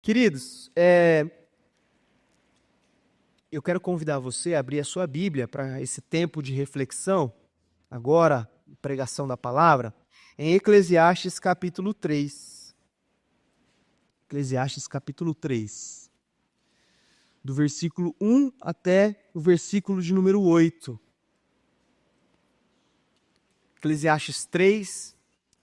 Queridos, eu quero convidar você a abrir a sua Bíblia para esse tempo de reflexão, agora, pregação da palavra, em Eclesiastes capítulo 3. Eclesiastes capítulo 3, do versículo 1 até o versículo de número 8. Eclesiastes 3,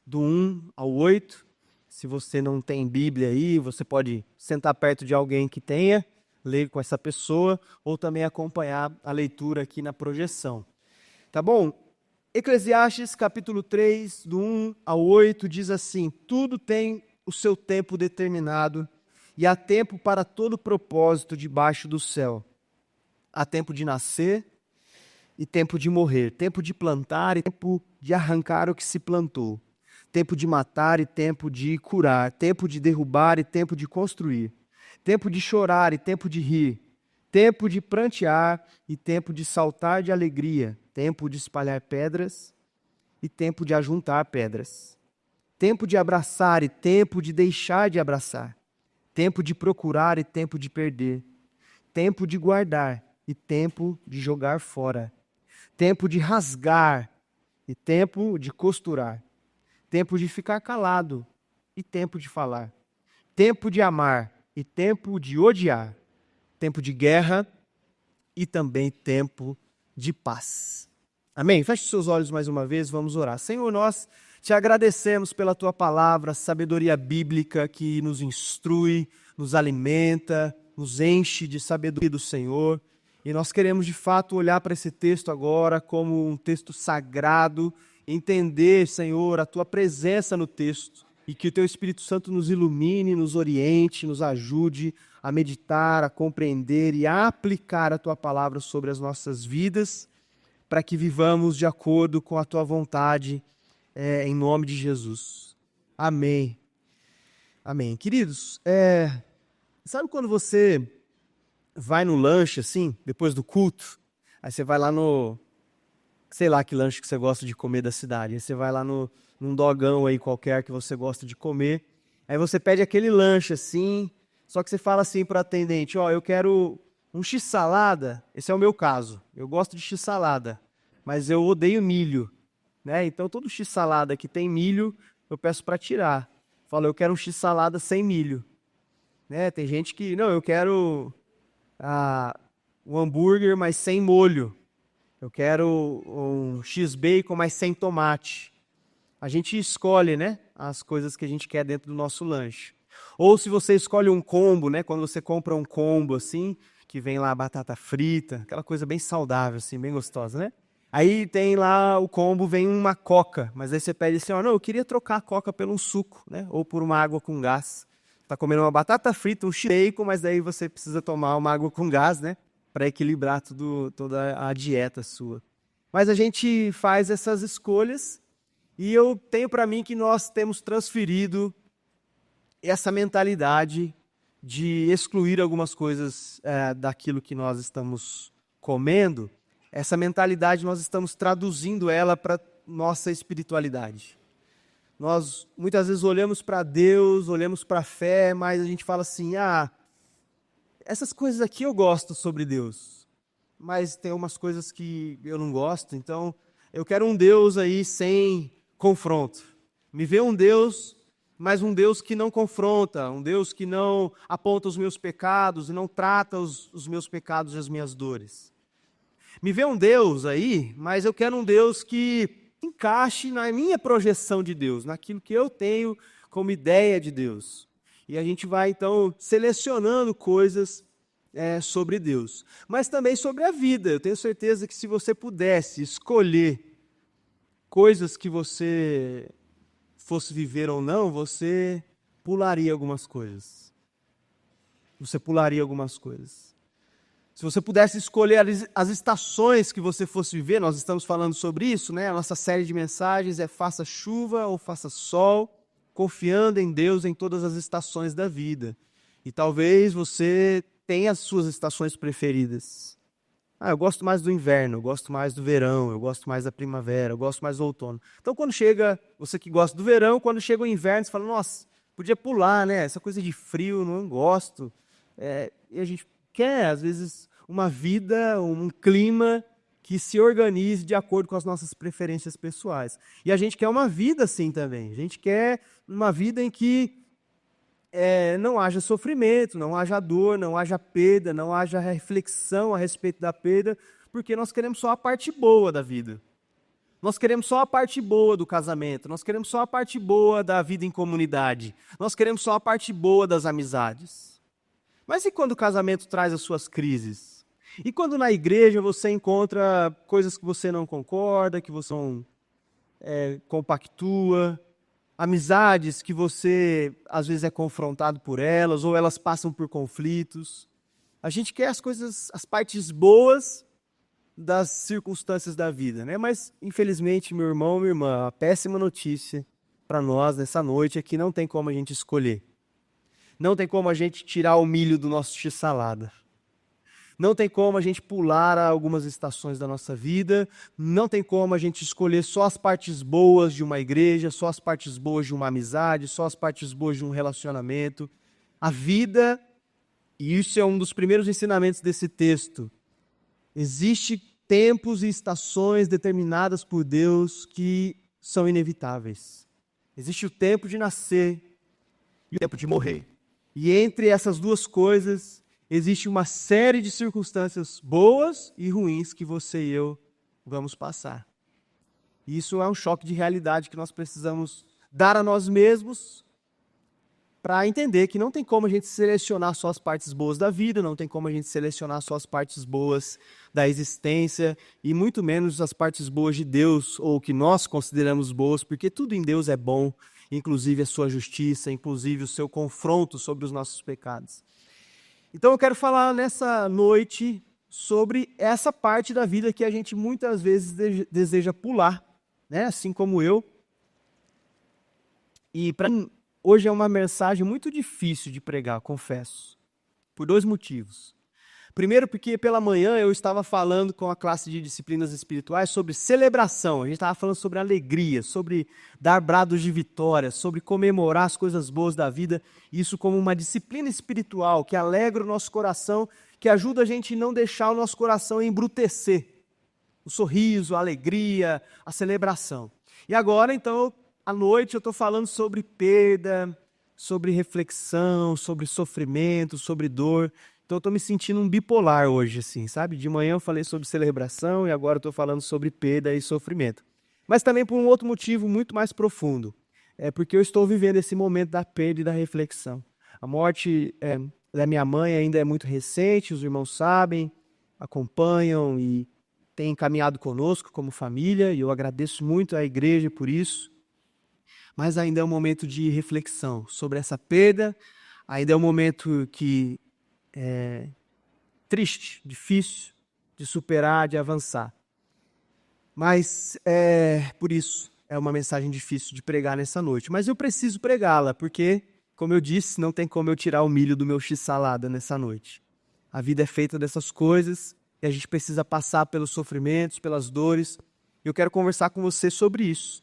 do 1 ao 8. Se você não tem Bíblia aí, você pode sentar perto de alguém que tenha, ler com essa pessoa, ou também acompanhar a leitura aqui na projeção. Tá bom? Eclesiastes capítulo 3, do 1 ao 8, diz assim: tudo tem o seu tempo determinado, e há tempo para todo propósito debaixo do céu. Há tempo de nascer e tempo de morrer, tempo de plantar e tempo de arrancar o que se plantou, tempo de matar e tempo de curar, tempo de derrubar e tempo de construir, tempo de chorar e tempo de rir, tempo de prantear e tempo de saltar de alegria, tempo de espalhar pedras e tempo de ajuntar pedras, tempo de abraçar e tempo de deixar de abraçar, tempo de procurar e tempo de perder, tempo de guardar e tempo de jogar fora, tempo de rasgar e tempo de costurar, tempo de ficar calado e tempo de falar, tempo de amar e tempo de odiar, tempo de guerra e também tempo de paz. Amém? Feche os seus olhos mais uma vez, vamos orar. Senhor, nós te agradecemos pela tua palavra, sabedoria bíblica que nos instrui, nos alimenta, nos enche de sabedoria do Senhor. E nós queremos de fato olhar para esse texto agora como um texto sagrado, entender, Senhor, a tua presença no texto e que o teu Espírito Santo nos ilumine, nos oriente, nos ajude a meditar, a compreender e a aplicar a tua palavra sobre as nossas vidas, para que vivamos de acordo com a tua vontade, em nome de Jesus. Amém. Amém. Queridos, sabe quando você vai no lanche, assim, depois do culto, aí você vai lá no, sei lá que lanche que você gosta de comer da cidade, aí você vai lá num dogão aí qualquer que você gosta de comer, aí você pede aquele lanche assim, só que você fala assim para o atendente, ó, eu quero um x-salada, esse é o meu caso, eu gosto de x-salada, mas eu odeio milho, né? Então todo x-salada que tem milho, eu peço para tirar. Falo, eu quero um x-salada sem milho, né? Tem gente que, não, eu quero um hambúrguer, mas sem molho. Eu quero um X-bacon, mas sem tomate. A gente escolhe, né, as coisas que a gente quer dentro do nosso lanche. Ou se você escolhe um combo, né, quando você compra um combo assim, que vem lá batata frita, aquela coisa bem saudável, assim, bem gostosa, né? Aí tem lá o combo, vem uma coca, mas aí você pede assim, ó, não, eu queria trocar a coca por um suco, né, ou por uma água com gás. Tá comendo uma batata frita, um X-bacon, mas daí você precisa tomar uma água com gás, né? Para equilibrar toda a dieta sua. Mas a gente faz essas escolhas e eu tenho para mim que nós temos transferido essa mentalidade de excluir algumas coisas daquilo que nós estamos comendo. Essa mentalidade nós estamos traduzindo ela para nossa espiritualidade. Nós muitas vezes olhamos para Deus, olhamos para a fé, mas a gente fala assim, essas coisas aqui eu gosto sobre Deus, mas tem umas coisas que eu não gosto, então eu quero um Deus aí sem confronto. Me vê um Deus, mas um Deus que não confronta, um Deus que não aponta os meus pecados e não trata os meus pecados e as minhas dores. Me vê um Deus aí, mas eu quero um Deus que encaixe na minha projeção de Deus, naquilo que eu tenho como ideia de Deus. E a gente vai, então, selecionando coisas sobre Deus. Mas também sobre a vida. Eu tenho certeza que se você pudesse escolher coisas que você fosse viver ou não, você pularia algumas coisas. Você pularia algumas coisas. Se você pudesse escolher as estações que você fosse viver, nós estamos falando sobre isso, né? A nossa série de mensagens é Faça Chuva ou Faça Sol, confiando em Deus em todas as estações da vida. E talvez você tenha as suas estações preferidas. Eu gosto mais do inverno, eu gosto mais do verão, eu gosto mais da primavera, eu gosto mais do outono. Então quando chega, você que gosta do verão, quando chega o inverno, você fala, nossa, Podia pular, né? Essa coisa de frio, não gosto. E a gente quer, às vezes, uma vida, um clima que se organize de acordo com as nossas preferências pessoais. E a gente quer uma vida assim também. A gente quer uma vida em que não haja sofrimento, não haja dor, não haja perda, não haja reflexão a respeito da perda, porque nós queremos só a parte boa da vida. Nós queremos só a parte boa do casamento, nós queremos só a parte boa da vida em comunidade, nós queremos só a parte boa das amizades. Mas e quando o casamento traz as suas crises? E quando na igreja você encontra coisas que você não concorda, que você não compactua, amizades que você às vezes é confrontado por elas, ou elas passam por conflitos. A gente quer as coisas, as partes boas das circunstâncias da vida, né? Mas, infelizmente, meu irmão, minha irmã, a péssima notícia para nós nessa noite é que não tem como a gente escolher. Não tem como a gente tirar o milho do nosso x-salada. Não tem como a gente pular algumas estações da nossa vida. Não tem como a gente escolher só as partes boas de uma igreja, só as partes boas de uma amizade, só as partes boas de um relacionamento. A vida, e isso é um dos primeiros ensinamentos desse texto, existe tempos e estações determinadas por Deus que são inevitáveis. Existe o tempo de nascer e o tempo de morrer. E entre essas duas coisas, existe uma série de circunstâncias boas e ruins que você e eu vamos passar. E isso é um choque de realidade que nós precisamos dar a nós mesmos para entender que não tem como a gente selecionar só as partes boas da vida, não tem como a gente selecionar só as partes boas da existência e muito menos as partes boas de Deus ou que nós consideramos boas, porque tudo em Deus é bom, inclusive a sua justiça, inclusive o seu confronto sobre os nossos pecados. Então eu quero falar nessa noite sobre essa parte da vida que a gente muitas vezes deseja pular, né? Assim como eu. E para mim, hoje é uma mensagem muito difícil de pregar, confesso, por 2 motivos. Primeiro, porque pela manhã eu estava falando com a classe de disciplinas espirituais sobre celebração. A gente estava falando sobre alegria, sobre dar brados de vitória, sobre comemorar as coisas boas da vida. Isso como uma disciplina espiritual que alegra o nosso coração, que ajuda a gente a não deixar o nosso coração embrutecer. O sorriso, a alegria, a celebração. E agora, então, à noite eu estou falando sobre perda, sobre reflexão, sobre sofrimento, sobre dor. Então eu estou me sentindo um bipolar hoje, assim, sabe? De manhã eu falei sobre celebração e agora eu estou falando sobre perda e sofrimento. Mas também por um outro motivo muito mais profundo. É porque eu estou vivendo esse momento da perda e da reflexão. A morte da minha mãe ainda é muito recente, os irmãos sabem, acompanham e têm caminhado conosco como família, e eu agradeço muito à igreja por isso. Mas ainda é um momento de reflexão sobre essa perda, ainda é um momento que triste, difícil de superar, de avançar. Mas por isso é uma mensagem difícil de pregar nessa noite. Mas eu preciso pregá-la, porque, como eu disse, não tem como eu tirar o milho do meu x-salada nessa noite. A vida é feita dessas coisas e a gente precisa passar pelos sofrimentos, pelas dores. Eu quero conversar com você sobre isso,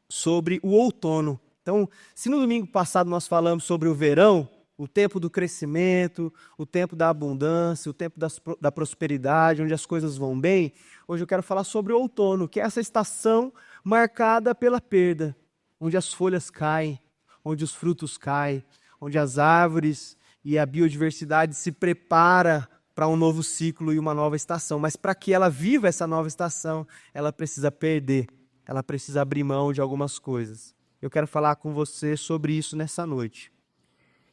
sobre o outono. Então, se no domingo passado nós falamos sobre o verão, o tempo do crescimento, o tempo da abundância, o tempo da prosperidade, onde as coisas vão bem, hoje eu quero falar sobre o outono, que é essa estação marcada pela perda, onde as folhas caem, onde os frutos caem, onde as árvores e a biodiversidade se prepara para um novo ciclo e uma nova estação. Mas para que ela viva essa nova estação, ela precisa perder, ela precisa abrir mão de algumas coisas. Eu quero falar com você sobre isso nessa noite.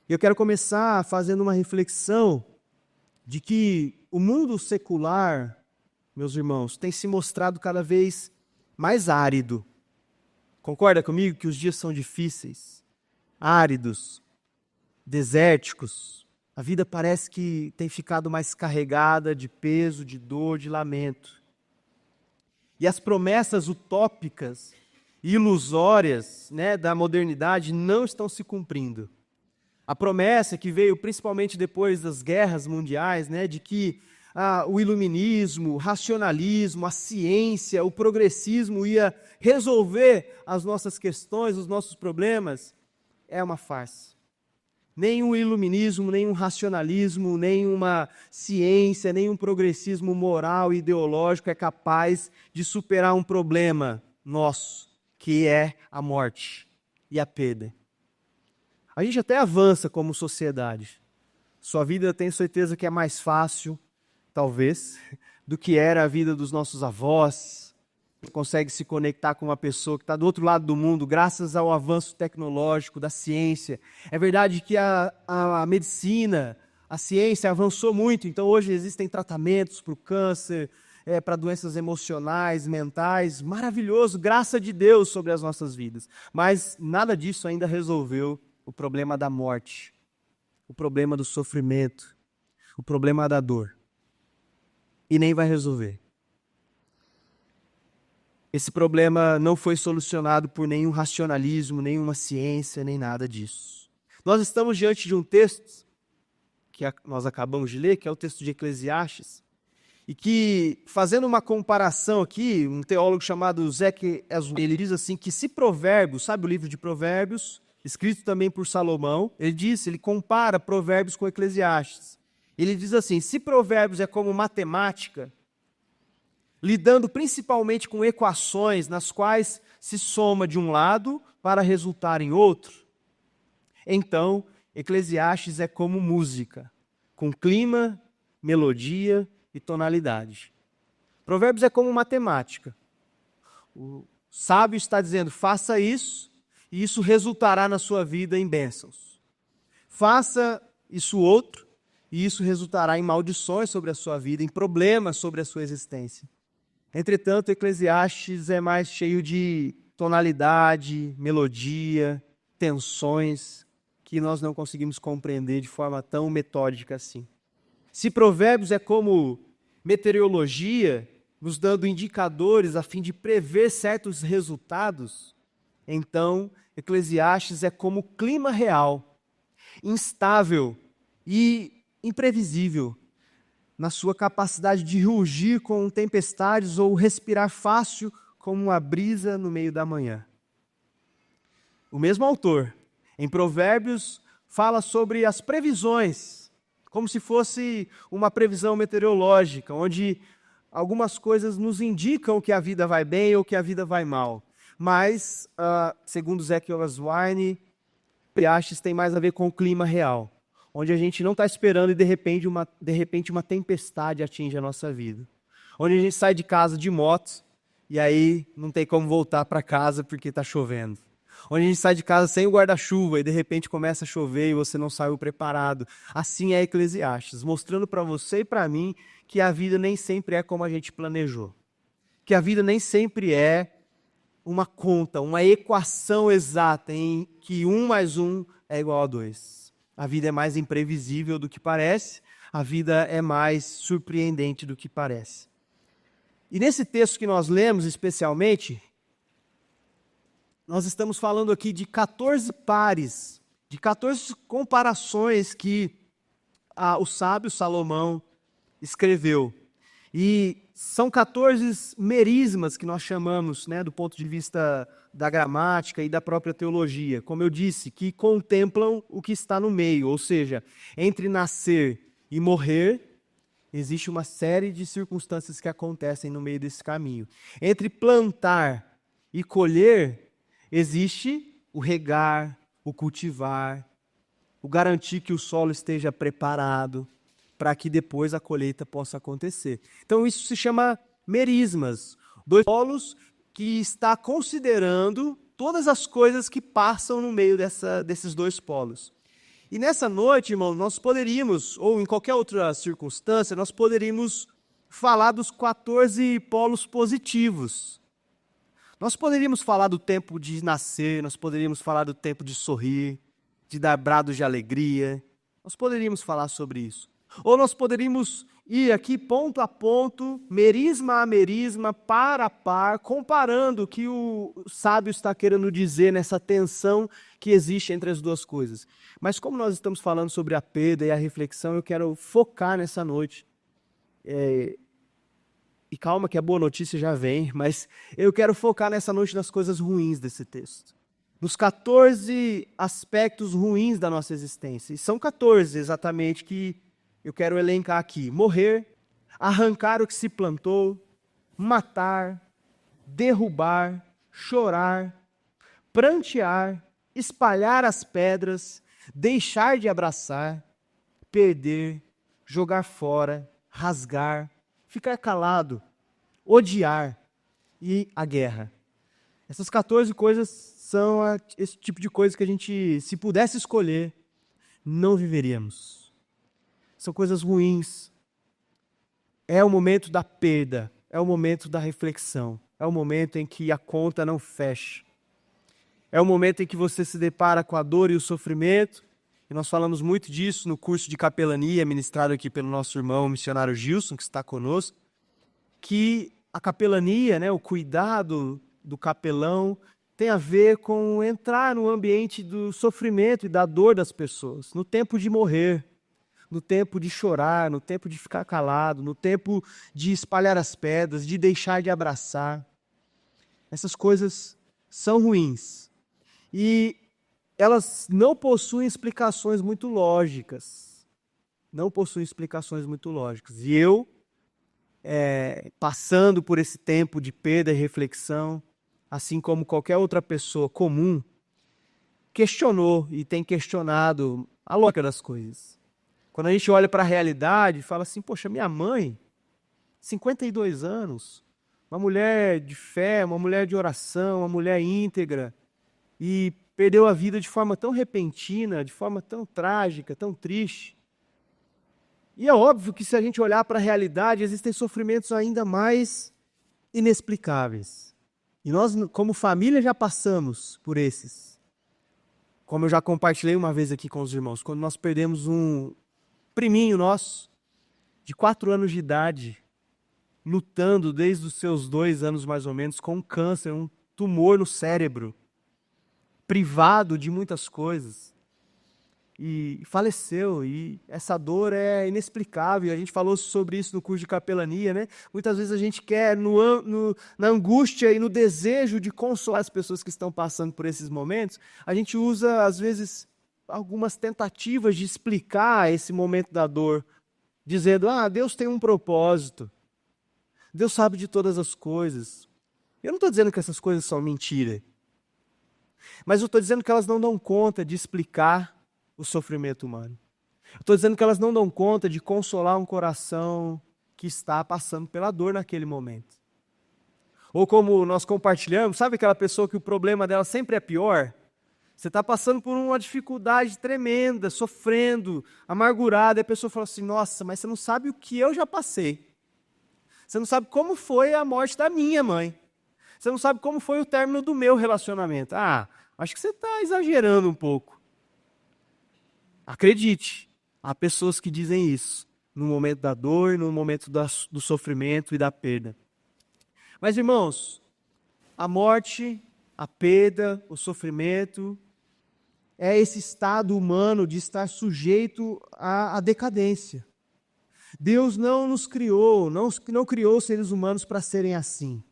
Eu quero começar fazendo uma reflexão de que o mundo secular, meus irmãos, tem se mostrado cada vez mais árido. Concorda comigo que os dias são difíceis, áridos, desérticos? A vida parece que tem ficado mais carregada de peso, de dor, de lamento. E as promessas utópicas e ilusórias, da modernidade não estão se cumprindo. A promessa que veio principalmente depois das guerras mundiais, de que o iluminismo, o racionalismo, a ciência, o progressismo ia resolver as nossas questões, os nossos problemas, é uma farsa. Nenhum iluminismo, nenhum racionalismo, nenhuma ciência, nenhum progressismo moral e ideológico é capaz de superar um problema nosso, que é a morte e a perda. A gente até avança como sociedade. Sua vida, tenho certeza que é mais fácil, talvez, do que era a vida dos nossos avós. Consegue se conectar com uma pessoa que está do outro lado do mundo, graças ao avanço tecnológico da ciência. É verdade que a medicina, a ciência avançou muito, então hoje existem tratamentos para o câncer, para doenças emocionais, mentais, maravilhoso, graça de Deus sobre as nossas vidas. Mas nada disso ainda resolveu o problema da morte, o problema do sofrimento, o problema da dor. E nem vai resolver. Esse problema não foi solucionado por nenhum racionalismo, nenhuma ciência, nem nada disso. Nós estamos diante de um texto que nós acabamos de ler, que é o texto de Eclesiastes, e que, fazendo uma comparação aqui, um teólogo chamado Zeke Eswine, ele diz assim que se Provérbios, sabe o livro de Provérbios, escrito também por Salomão, ele compara Provérbios com Eclesiastes. Ele diz assim, se Provérbios é como matemática, lidando principalmente com equações nas quais se soma de um lado para resultar em outro, então Eclesiastes é como música, com clima, melodia e tonalidade. Provérbios é como matemática. O sábio está dizendo, faça isso, e isso resultará na sua vida em bênçãos. Faça isso outro, e isso resultará em maldições sobre a sua vida, em problemas sobre a sua existência. Entretanto, Eclesiastes é mais cheio de tonalidade, melodia, tensões, que nós não conseguimos compreender de forma tão metódica assim. Se Provérbios é como meteorologia, nos dando indicadores a fim de prever certos resultados, então Eclesiastes é como clima real, instável e imprevisível, na sua capacidade de rugir com tempestades ou respirar fácil como uma brisa no meio da manhã. O mesmo autor, em Provérbios, fala sobre as previsões, como se fosse uma previsão meteorológica, onde algumas coisas nos indicam que a vida vai bem ou que a vida vai mal. Mas, segundo Zeke Eswine, Eclesiastes tem mais a ver com o clima real, onde a gente não está esperando e de repente uma tempestade atinge a nossa vida. Onde a gente sai de casa de moto e aí não tem como voltar para casa porque está chovendo. Onde a gente sai de casa sem o guarda-chuva e de repente começa a chover e você não saiu preparado. Assim é Eclesiastes, mostrando para você e para mim que a vida nem sempre é como a gente planejou. Que a vida nem sempre é uma conta, uma equação exata em que 1 mais 1 é igual a 2. A vida é mais imprevisível do que parece, a vida é mais surpreendente do que parece. E nesse texto que nós lemos especialmente, nós estamos falando aqui de 14 pares, de 14 comparações que o sábio Salomão escreveu. E são 14 merismas que nós chamamos, do ponto de vista da gramática e da própria teologia, como eu disse, que contemplam o que está no meio, ou seja, entre nascer e morrer, existe uma série de circunstâncias que acontecem no meio desse caminho. Entre plantar e colher, existe o regar, o cultivar, o garantir que o solo esteja preparado, para que depois a colheita possa acontecer. Então isso se chama merismas, 2 polos que está considerando todas as coisas que passam no meio desses 2 polos. E nessa noite, irmão, nós poderíamos, ou em qualquer outra circunstância, nós poderíamos falar dos 14 polos positivos. Nós poderíamos falar do tempo de nascer, nós poderíamos falar do tempo de sorrir, de dar brados de alegria, nós poderíamos falar sobre isso. Ou nós poderíamos ir aqui ponto a ponto, merisma a merisma, par a par, comparando o que o sábio está querendo dizer nessa tensão que existe entre as duas coisas. Mas como nós estamos falando sobre a perda e a reflexão, eu quero focar nessa noite. E calma que a boa notícia já vem, mas eu quero focar nessa noite nas coisas ruins desse texto. nos 14 aspectos ruins da nossa existência. E são 14 exatamente que eu quero elencar aqui: morrer, arrancar o que se plantou, matar, derrubar, chorar, prantear, espalhar as pedras, deixar de abraçar, perder, jogar fora, rasgar, ficar calado, odiar e a guerra. Essas 14 coisas são esse tipo de coisa que a gente, se pudesse escolher, não viveríamos. São coisas ruins. É o momento da perda, é o momento da reflexão, é o momento em que a conta não fecha. É o momento em que você se depara com a dor e o sofrimento, e nós falamos muito disso no curso de capelania, ministrado aqui pelo nosso irmão missionário Gilson, que está conosco, que a capelania, né, o cuidado do capelão, tem a ver com entrar no ambiente do sofrimento e da dor das pessoas, no tempo de morrer, no tempo de chorar, no tempo de ficar calado, no tempo de espalhar as pedras, de deixar de abraçar. Essas coisas são ruins. E elas não possuem explicações muito lógicas. Não possuem explicações muito lógicas. E eu, passando por esse tempo de perda e reflexão, assim como qualquer outra pessoa comum, questionou e tem questionado a lógica das coisas. Quando a gente olha para a realidade e fala assim, poxa, minha mãe, 52 anos, uma mulher de fé, uma mulher de oração, uma mulher íntegra, e perdeu a vida de forma tão repentina, de forma tão trágica, tão triste. E é óbvio que se a gente olhar para a realidade, existem sofrimentos ainda mais inexplicáveis. E nós, como família, já passamos por esses. Como eu já compartilhei uma vez aqui com os irmãos, quando nós perdemos um priminho nosso, de 4 anos de idade, lutando desde os seus 2 anos mais ou menos, com um câncer, um tumor no cérebro, privado de muitas coisas, e faleceu, e essa dor é inexplicável. A gente falou sobre isso no curso de capelania, né? Muitas vezes a gente quer, na angústia e no desejo de consolar as pessoas que estão passando por esses momentos, a gente usa, às vezes, algumas tentativas de explicar esse momento da dor, dizendo, Deus tem um propósito, Deus sabe de todas as coisas. Eu não estou dizendo que essas coisas são mentira, mas eu estou dizendo que elas não dão conta de explicar o sofrimento humano. Eu estou dizendo que elas não dão conta de consolar um coração que está passando pela dor naquele momento. Ou como nós compartilhamos, sabe aquela pessoa que o problema dela sempre é pior? Você está passando por uma dificuldade tremenda, sofrendo, amargurado, e a pessoa fala assim, nossa, mas você não sabe o que eu já passei. Você não sabe como foi a morte da minha mãe. Você não sabe como foi o término do meu relacionamento. Acho que você está exagerando um pouco. Acredite, há pessoas que dizem isso no momento da dor, no momento do sofrimento e da perda. Mas, irmãos, a morte, a perda, o sofrimento é esse estado humano de estar sujeito à decadência. Deus não nos criou, não criou seres humanos para serem assim.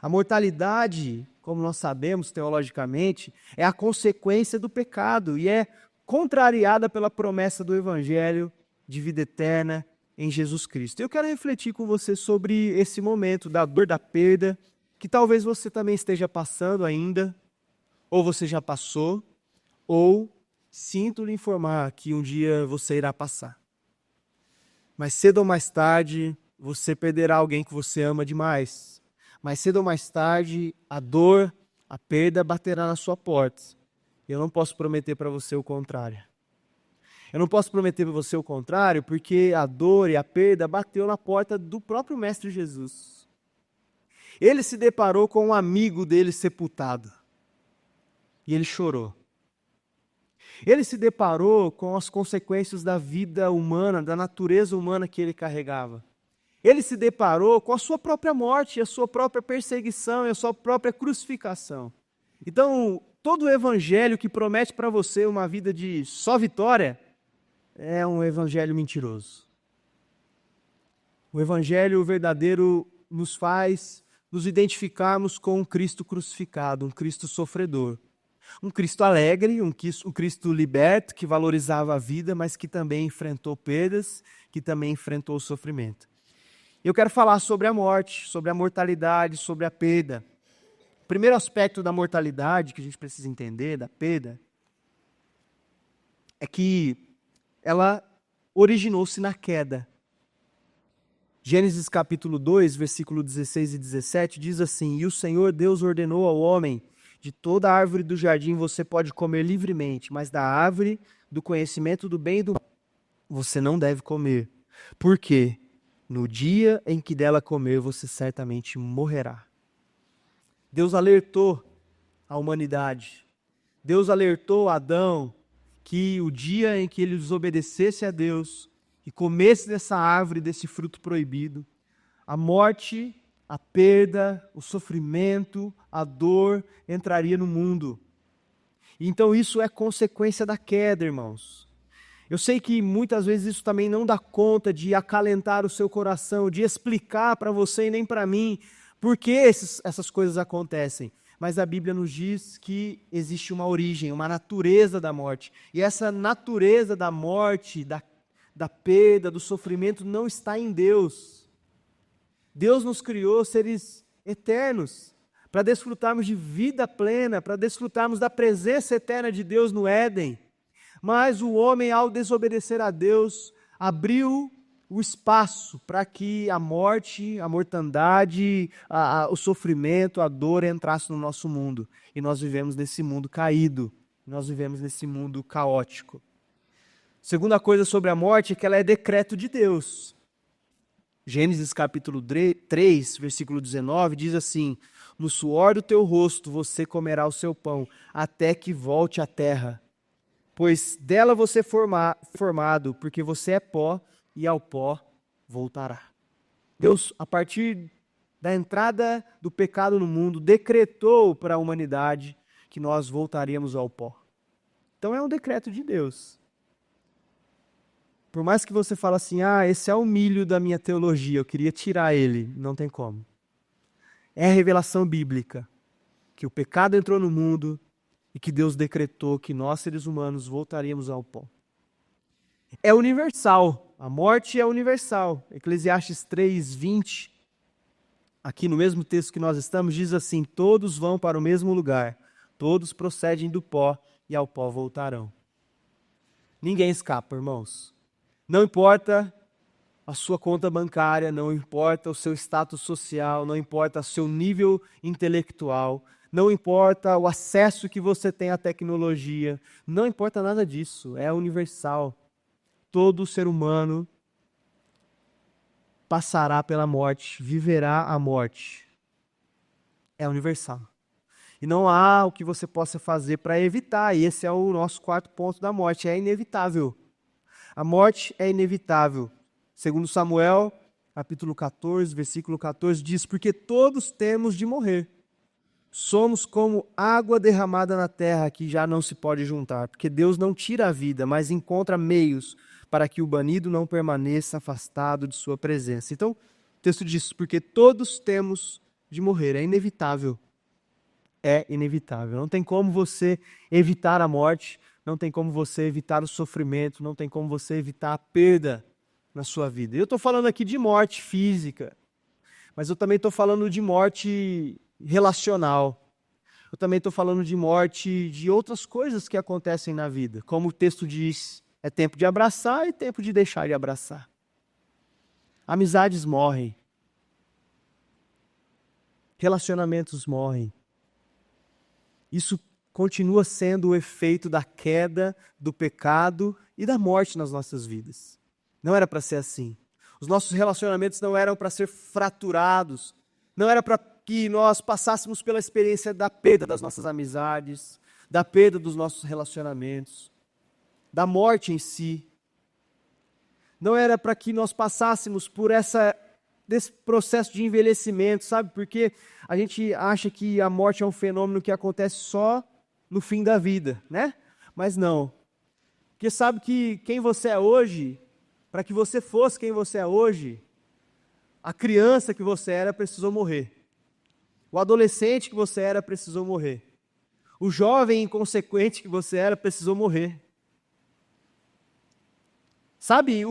A mortalidade, como nós sabemos teologicamente, é a consequência do pecado e é contrariada pela promessa do Evangelho de vida eterna em Jesus Cristo. Eu quero refletir com você sobre esse momento da dor, da perda, que talvez você também esteja passando ainda, ou você já passou, ou sinto lhe informar que um dia você irá passar. Mais cedo ou mais tarde, você perderá alguém que você ama demais. Mais cedo ou mais tarde, a dor, a perda baterá na sua porta. Eu não posso prometer para você o contrário. Eu não posso prometer para você o contrário porque a dor e a perda bateu na porta do próprio Mestre Jesus. Ele se deparou com um amigo dele sepultado. E ele chorou. Ele se deparou com as consequências da vida humana, da natureza humana que ele carregava. Ele se deparou com a sua própria morte, a sua própria perseguição e a sua própria crucificação. Então, todo o evangelho que promete para você uma vida de só vitória é um evangelho mentiroso. O evangelho verdadeiro nos faz nos identificarmos com um Cristo crucificado, um Cristo sofredor. Um Cristo alegre, um Cristo liberto, que valorizava a vida, mas que também enfrentou perdas, que também enfrentou o sofrimento. Eu quero falar sobre a morte, sobre a mortalidade, sobre a perda. O primeiro aspecto da mortalidade que a gente precisa entender, da perda, é que ela originou-se na queda. Gênesis capítulo 2, versículo 16 e 17 diz assim: E o Senhor Deus ordenou ao homem: de toda a árvore do jardim você pode comer livremente, mas da árvore do conhecimento do bem e do mal você não deve comer. Por quê? No dia em que dela comer, você certamente morrerá. Deus alertou a humanidade. Deus alertou Adão que o dia em que ele desobedecesse a Deus e comesse dessa árvore, desse fruto proibido, a morte, a perda, o sofrimento, a dor entraria no mundo. Então isso é consequência da queda, irmãos. Eu sei que muitas vezes isso também não dá conta de acalentar o seu coração, de explicar para você e nem para mim por que essas coisas acontecem. Mas a Bíblia nos diz que existe uma origem, uma natureza da morte. E essa natureza da morte, da perda, do sofrimento não está em Deus. Deus nos criou seres eternos para desfrutarmos de vida plena, para desfrutarmos da presença eterna de Deus no Éden. Mas o homem, ao desobedecer a Deus, abriu o espaço para que a morte, a mortandade, o sofrimento, a dor entrasse no nosso mundo. E nós vivemos nesse mundo caído, nós vivemos nesse mundo caótico. Segunda coisa sobre a morte é que ela é decreto de Deus. Gênesis capítulo 3, versículo 19, diz assim: No suor do teu rosto você comerá o seu pão, até que volte à terra. Pois dela você formado, porque você é pó, e ao pó voltará. Deus, a partir da entrada do pecado no mundo, decretou para a humanidade que nós voltaríamos ao pó. Então é um decreto de Deus. Por mais que você fale assim, esse é o milho da minha teologia, eu queria tirar ele, não tem como. É a revelação bíblica, que o pecado entrou no mundo, e que Deus decretou que nós, seres humanos, voltaríamos ao pó. É universal. A morte é universal. Eclesiastes 3:20, aqui no mesmo texto que nós estamos, diz assim: Todos vão para o mesmo lugar, todos procedem do pó e ao pó voltarão. Ninguém escapa, irmãos. Não importa a sua conta bancária, não importa o seu status social, não importa o seu nível intelectual, não importa o acesso que você tem à tecnologia, não importa nada disso, é universal. Todo ser humano passará pela morte, viverá a morte. É universal. E não há o que você possa fazer para evitar, e esse é o nosso quarto ponto da morte, é inevitável. A morte é inevitável. Segundo Samuel, capítulo 14, versículo 14, diz: Porque todos temos de morrer. Somos como água derramada na terra que já não se pode juntar, porque Deus não tira a vida, mas encontra meios para que o banido não permaneça afastado de sua presença. Então, o texto diz, porque todos temos de morrer, é inevitável. É inevitável. Não tem como você evitar a morte, não tem como você evitar o sofrimento, não tem como você evitar a perda na sua vida. Eu estou falando aqui de morte física, mas eu também estou falando de morte relacional. Eu também estou falando de morte de outras coisas que acontecem na vida. Como o texto diz, é tempo de abraçar e tempo de deixar de abraçar. Amizades morrem. Relacionamentos morrem. Isso continua sendo o efeito da queda, do pecado e da morte nas nossas vidas. Não era para ser assim. Os nossos relacionamentos não eram para ser fraturados. Não era para que nós passássemos pela experiência da perda das nossas amizades, da perda dos nossos relacionamentos, da morte em si. Não era para que nós passássemos por desse processo de envelhecimento, sabe? Porque a gente acha que a morte é um fenômeno que acontece só no fim da vida, né? Mas não. Porque sabe que quem você é hoje, para que você fosse quem você é hoje, a criança que você era precisou morrer. O adolescente que você era precisou morrer. O jovem inconsequente que você era precisou morrer. Sabe,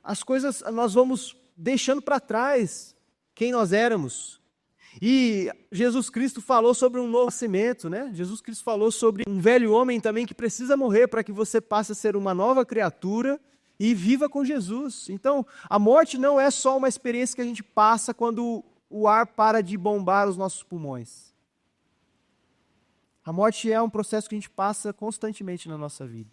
as coisas, nós vamos deixando para trás quem nós éramos. E Jesus Cristo falou sobre um novo nascimento, né? Jesus Cristo falou sobre um velho homem também que precisa morrer para que você passe a ser uma nova criatura e viva com Jesus. Então, a morte não é só uma experiência que a gente passa quando o ar para de bombar os nossos pulmões. A morte é um processo que a gente passa constantemente na nossa vida.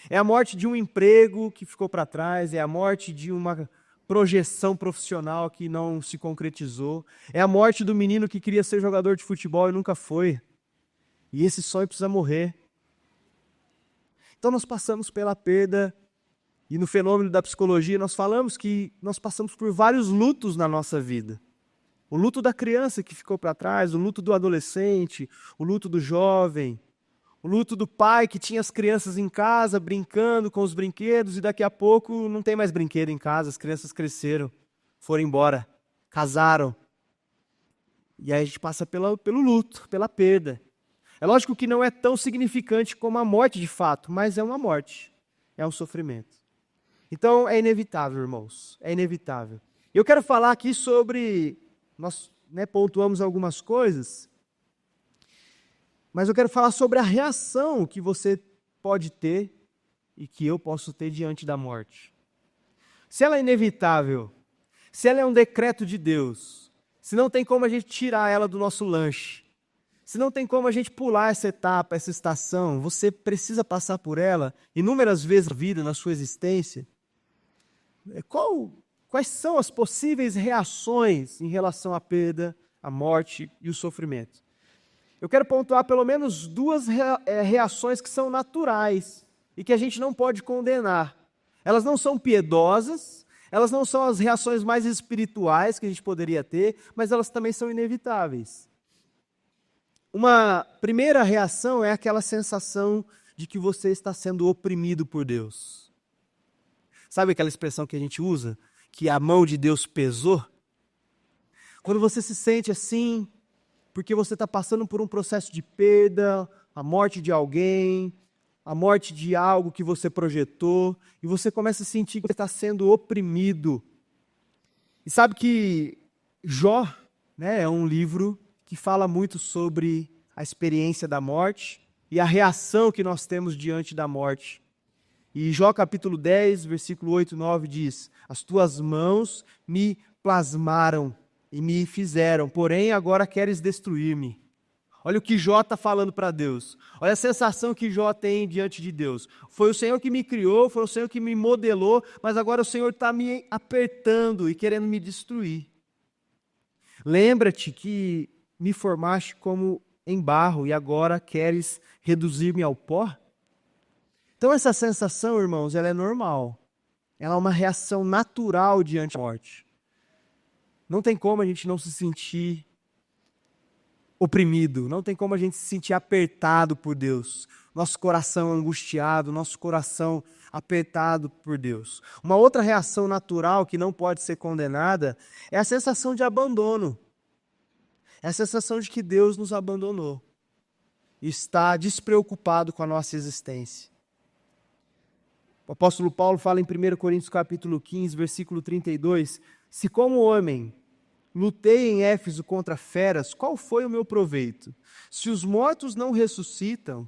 É a morte de um emprego que ficou para trás, é a morte de uma projeção profissional que não se concretizou, é a morte do menino que queria ser jogador de futebol e nunca foi. E esse sonho precisa morrer. Então nós passamos pela perda, e no fenômeno da psicologia nós falamos que nós passamos por vários lutos na nossa vida. O luto da criança que ficou para trás, o luto do adolescente, o luto do jovem, o luto do pai que tinha as crianças em casa brincando com os brinquedos e daqui a pouco não tem mais brinquedo em casa, as crianças cresceram, foram embora, casaram. E aí a gente passa pelo luto, pela perda. É lógico que não é tão significante como a morte de fato, mas é uma morte, é um sofrimento. Então é inevitável, irmãos, é inevitável. Eu quero falar aqui sobre, nós pontuamos algumas coisas, mas eu quero falar sobre a reação que você pode ter e que eu posso ter diante da morte. Se ela é inevitável, se ela é um decreto de Deus, se não tem como a gente tirar ela do nosso lanche, se não tem como a gente pular essa etapa, essa estação, você precisa passar por ela inúmeras vezes na vida, na sua existência. Quais são as possíveis reações em relação à perda, à morte e o sofrimento? Eu quero pontuar pelo menos duas reações que são naturais e que a gente não pode condenar. Elas não são piedosas, elas não são as reações mais espirituais que a gente poderia ter, mas elas também são inevitáveis. Uma primeira reação é aquela sensação de que você está sendo oprimido por Deus. Sabe aquela expressão que a gente usa? Que a mão de Deus pesou? Quando você se sente assim, porque você está passando por um processo de perda, a morte de alguém, a morte de algo que você projetou, e você começa a sentir que você está sendo oprimido. E sabe que Jó, é um livro que fala muito sobre a experiência da morte e a reação que nós temos diante da morte. E Jó capítulo 10, versículo 8 e 9 diz: as tuas mãos me plasmaram e me fizeram, porém agora queres destruir-me. Olha o que Jó está falando para Deus. Olha a sensação que Jó tem diante de Deus. Foi o Senhor que me criou, foi o Senhor que me modelou, mas agora o Senhor está me apertando e querendo me destruir. Lembra-te que me formaste como em barro e agora queres reduzir-me ao pó? Então essa sensação, irmãos, ela é normal. Ela é uma reação natural diante da morte. Não tem como a gente não se sentir oprimido, não tem como a gente se sentir apertado por Deus. Nosso coração angustiado, nosso coração apertado por Deus. Uma outra reação natural que não pode ser condenada é a sensação de abandono. É a sensação de que Deus nos abandonou e está despreocupado com a nossa existência. O apóstolo Paulo fala em 1 Coríntios capítulo 15, versículo 32, se como homem lutei em Éfeso contra feras, qual foi o meu proveito? Se os mortos não ressuscitam,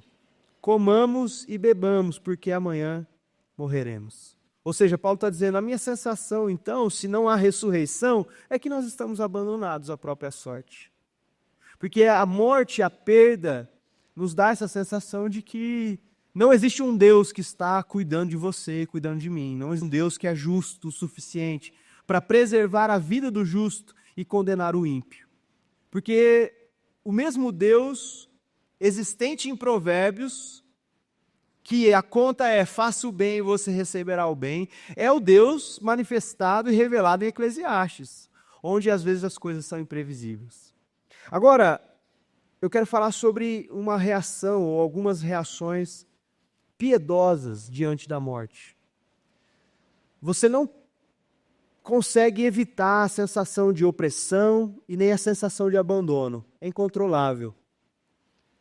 comamos e bebamos, porque amanhã morreremos. Ou seja, Paulo está dizendo, a minha sensação, então, se não há ressurreição, é que nós estamos abandonados à própria sorte. Porque a morte, a perda, nos dá essa sensação de que não existe um Deus que está cuidando de você, cuidando de mim. Não existe um Deus que é justo o suficiente para preservar a vida do justo e condenar o ímpio. Porque o mesmo Deus existente em Provérbios, que a conta é faça o bem e você receberá o bem, é o Deus manifestado e revelado em Eclesiastes, onde às vezes as coisas são imprevisíveis. Agora, eu quero falar sobre uma reação ou algumas reações piedosas diante da morte. Você não consegue evitar a sensação de opressão e nem a sensação de abandono. É incontrolável.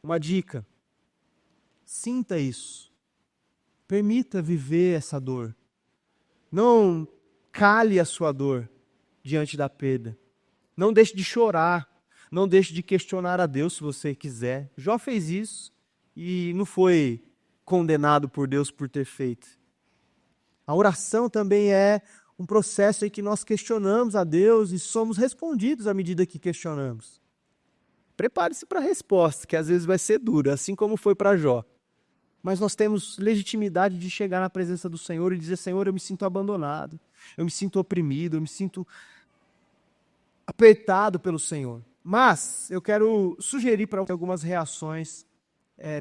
Uma dica: sinta isso. Permita viver essa dor. Não cale a sua dor diante da perda. Não deixe de chorar. Não deixe de questionar a Deus se você quiser. Jó fez isso e não foi condenado por Deus por ter feito. A oração também é um processo em que nós questionamos a Deus e somos respondidos à medida que questionamos. Prepare-se para a resposta, que às vezes vai ser dura, assim como foi para Jó. Mas nós temos legitimidade de chegar na presença do Senhor e dizer: Senhor, eu me sinto abandonado, eu me sinto oprimido, eu me sinto apertado pelo Senhor. Mas eu quero sugerir para algumas reações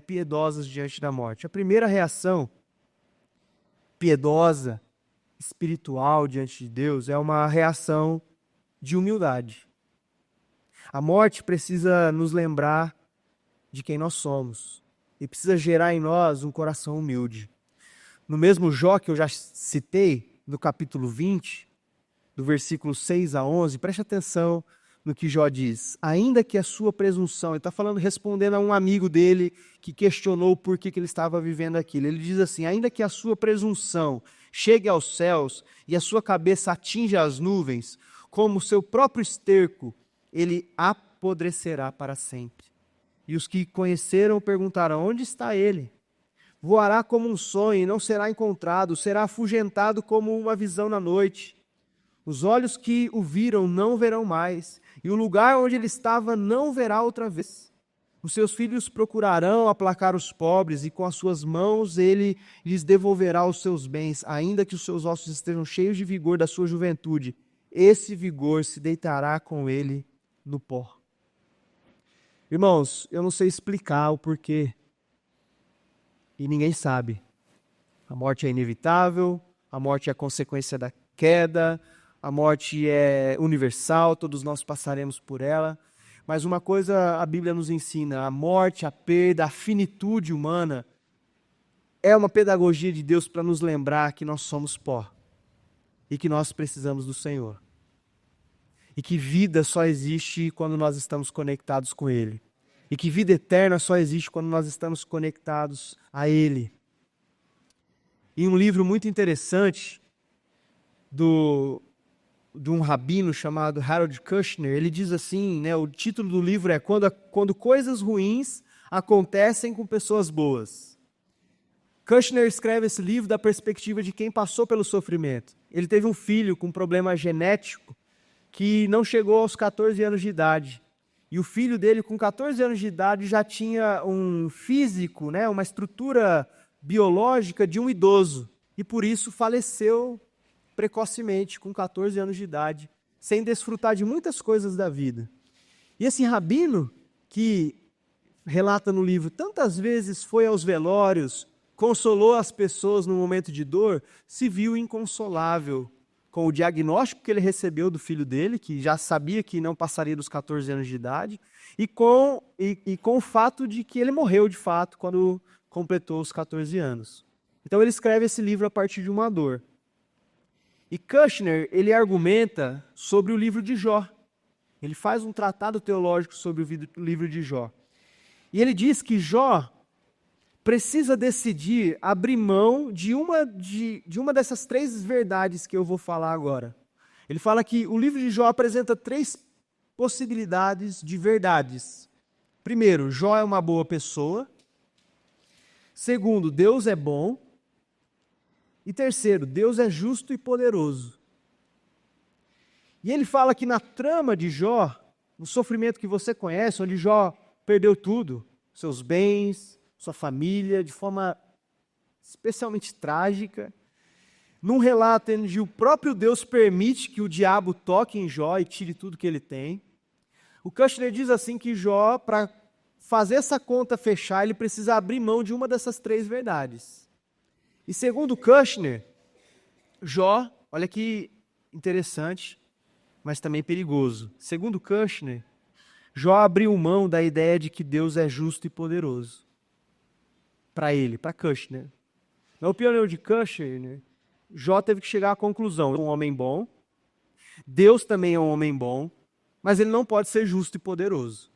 piedosas diante da morte. A primeira reação piedosa, espiritual diante de Deus, é uma reação de humildade. A morte precisa nos lembrar de quem nós somos e precisa gerar em nós um coração humilde. No mesmo Jó que eu já citei, no capítulo 20, do versículo 6 a 11, preste atenção no que Jó diz. Ainda que a sua presunção, ele está falando, respondendo a um amigo dele que questionou por que ele estava vivendo aquilo. Ele diz assim: ainda que a sua presunção chegue aos céus e a sua cabeça atinja as nuvens, como o seu próprio esterco, ele apodrecerá para sempre. E os que conheceram perguntarão: onde está ele? Voará como um sonho e não será encontrado, será afugentado como uma visão na noite. Os olhos que o viram não verão mais, e o lugar onde ele estava não verá outra vez. Os seus filhos procurarão aplacar os pobres, e com as suas mãos ele lhes devolverá os seus bens, ainda que os seus ossos estejam cheios de vigor da sua juventude. Esse vigor se deitará com ele no pó. Irmãos, eu não sei explicar o porquê, e ninguém sabe. A morte é inevitável, a morte é a consequência da queda, a morte é universal, todos nós passaremos por ela. Mas uma coisa a Bíblia nos ensina: a morte, a perda, a finitude humana é uma pedagogia de Deus para nos lembrar que nós somos pó e que nós precisamos do Senhor. E que vida só existe quando nós estamos conectados com Ele. E que vida eterna só existe quando nós estamos conectados a Ele. E um livro muito interessante de um rabino chamado Harold Kushner, ele diz assim, o título do livro é Quando Coisas Ruins Acontecem com Pessoas Boas. Kushner escreve esse livro da perspectiva de quem passou pelo sofrimento. Ele teve um filho com um problema genético que não chegou aos 14 anos de idade. E o filho dele, com 14 anos de idade, já tinha um físico, uma estrutura biológica de um idoso. E por isso faleceu precocemente, com 14 anos de idade, sem desfrutar de muitas coisas da vida. E esse rabino, que relata no livro, tantas vezes foi aos velórios, consolou as pessoas no momento de dor, se viu inconsolável com o diagnóstico que ele recebeu do filho dele, que já sabia que não passaria dos 14 anos de idade, e com o fato de que ele morreu de fato quando completou os 14 anos. Então ele escreve esse livro a partir de uma dor. E Kushner, ele argumenta sobre o livro de Jó. Ele faz um tratado teológico sobre o livro de Jó. E ele diz que Jó precisa decidir abrir mão de uma dessas três verdades que eu vou falar agora. Ele fala que o livro de Jó apresenta três possibilidades de verdades. Primeiro, Jó é uma boa pessoa. Segundo, Deus é bom. E terceiro, Deus é justo e poderoso. E ele fala que na trama de Jó, no sofrimento que você conhece, onde Jó perdeu tudo, seus bens, sua família, de forma especialmente trágica, num relato onde o próprio Deus permite que o diabo toque em Jó e tire tudo que ele tem, o Kushner diz assim que Jó, para fazer essa conta fechar, ele precisa abrir mão de uma dessas três verdades. E segundo Kushner, Jó, olha que interessante, mas também perigoso. Segundo Kushner, Jó abriu mão da ideia de que Deus é justo e poderoso. Para ele, para Kushner. Na opinião de Kushner, Jó teve que chegar à conclusão: um homem bom, Deus também é um homem bom, mas ele não pode ser justo e poderoso,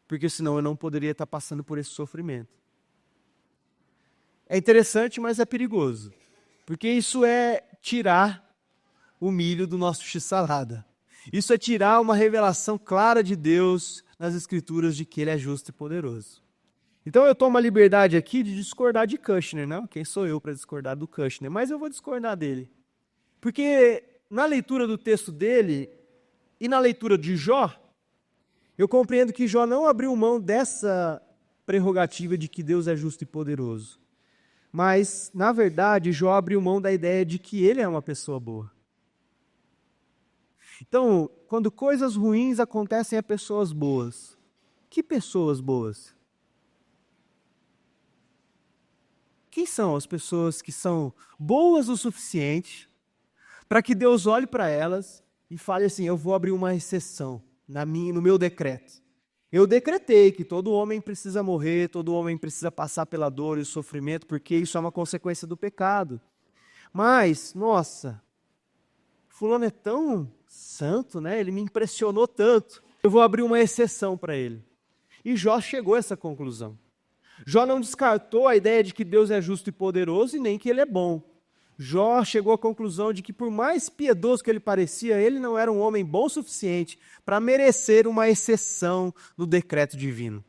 porque senão eu não poderia estar passando por esse sofrimento. É interessante, mas é perigoso, porque isso é tirar o milho do nosso x-salada. Isso é tirar uma revelação clara de Deus nas Escrituras de que Ele é justo e poderoso. Então eu tomo a liberdade aqui de discordar de Kushner, não? Quem sou eu para discordar do Kushner? Mas eu vou discordar dele. Porque na leitura do texto dele e na leitura de Jó, eu compreendo que Jó não abriu mão dessa prerrogativa de que Deus é justo e poderoso. Mas, na verdade, Jó abriu mão da ideia de que ele é uma pessoa boa. Então, quando coisas ruins acontecem a pessoas boas, que pessoas boas? Quem são as pessoas que são boas o suficiente para que Deus olhe para elas e fale assim, eu vou abrir uma exceção no meu decreto. Eu decretei que todo homem precisa morrer, todo homem precisa passar pela dor e o sofrimento, porque isso é uma consequência do pecado. Mas, nossa, fulano é tão santo, né? Ele me impressionou tanto. Eu vou abrir uma exceção para ele. E Jó chegou a essa conclusão. Jó não descartou a ideia de que Deus é justo e poderoso e nem que ele é bom. Jó chegou à conclusão de que por mais piedoso que ele parecia, ele não era um homem bom o suficiente para merecer uma exceção no decreto divino.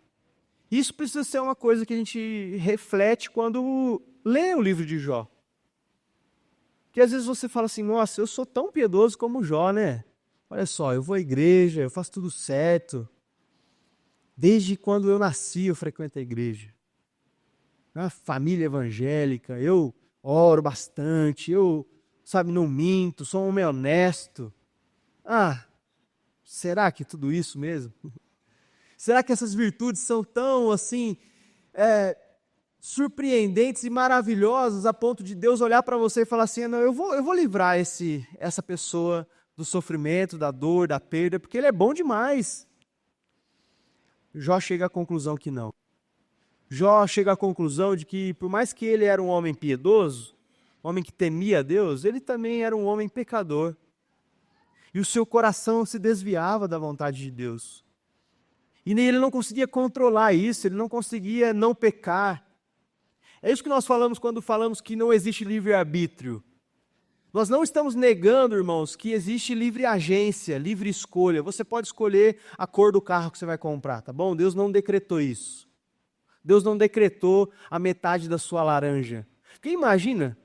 Isso precisa ser uma coisa que a gente reflete quando lê o livro de Jó. Porque às vezes você fala assim, nossa, eu sou tão piedoso como Jó, né? Olha só, eu vou à igreja, eu faço tudo certo. Desde quando eu nasci eu frequento a igreja. Uma família evangélica, eu oro bastante, eu, não minto, sou um homem honesto. Será que tudo isso mesmo? Será que essas virtudes são tão, surpreendentes e maravilhosas a ponto de Deus olhar para você e falar assim, não, eu vou livrar essa pessoa do sofrimento, da dor, da perda, porque ele é bom demais. Jó chega à conclusão que não. Jó chega à conclusão de que, por mais que ele era um homem piedoso, um homem que temia a Deus, ele também era um homem pecador. E o seu coração se desviava da vontade de Deus. E ele não conseguia controlar isso, ele não conseguia não pecar. É isso que nós falamos quando falamos que não existe livre-arbítrio. Nós não estamos negando, irmãos, que existe livre agência, livre escolha. Você pode escolher a cor do carro que você vai comprar, tá bom? Deus não decretou isso. Deus não decretou a metade da sua laranja. Porque imagina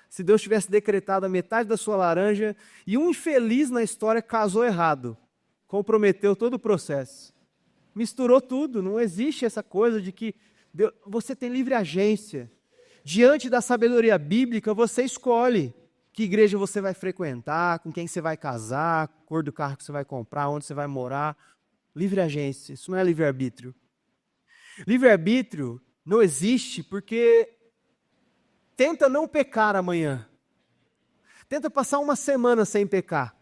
se Deus tivesse decretado a metade da sua laranja e um infeliz na história casou errado, comprometeu todo o processo. Misturou tudo, não existe essa coisa de que você tem livre agência. Diante da sabedoria bíblica, você escolhe que igreja você vai frequentar, com quem você vai casar, a cor do carro que você vai comprar, onde você vai morar. Livre agência, isso não é livre-arbítrio. Livre-arbítrio não existe porque tenta não pecar amanhã. Tenta passar uma semana sem pecar.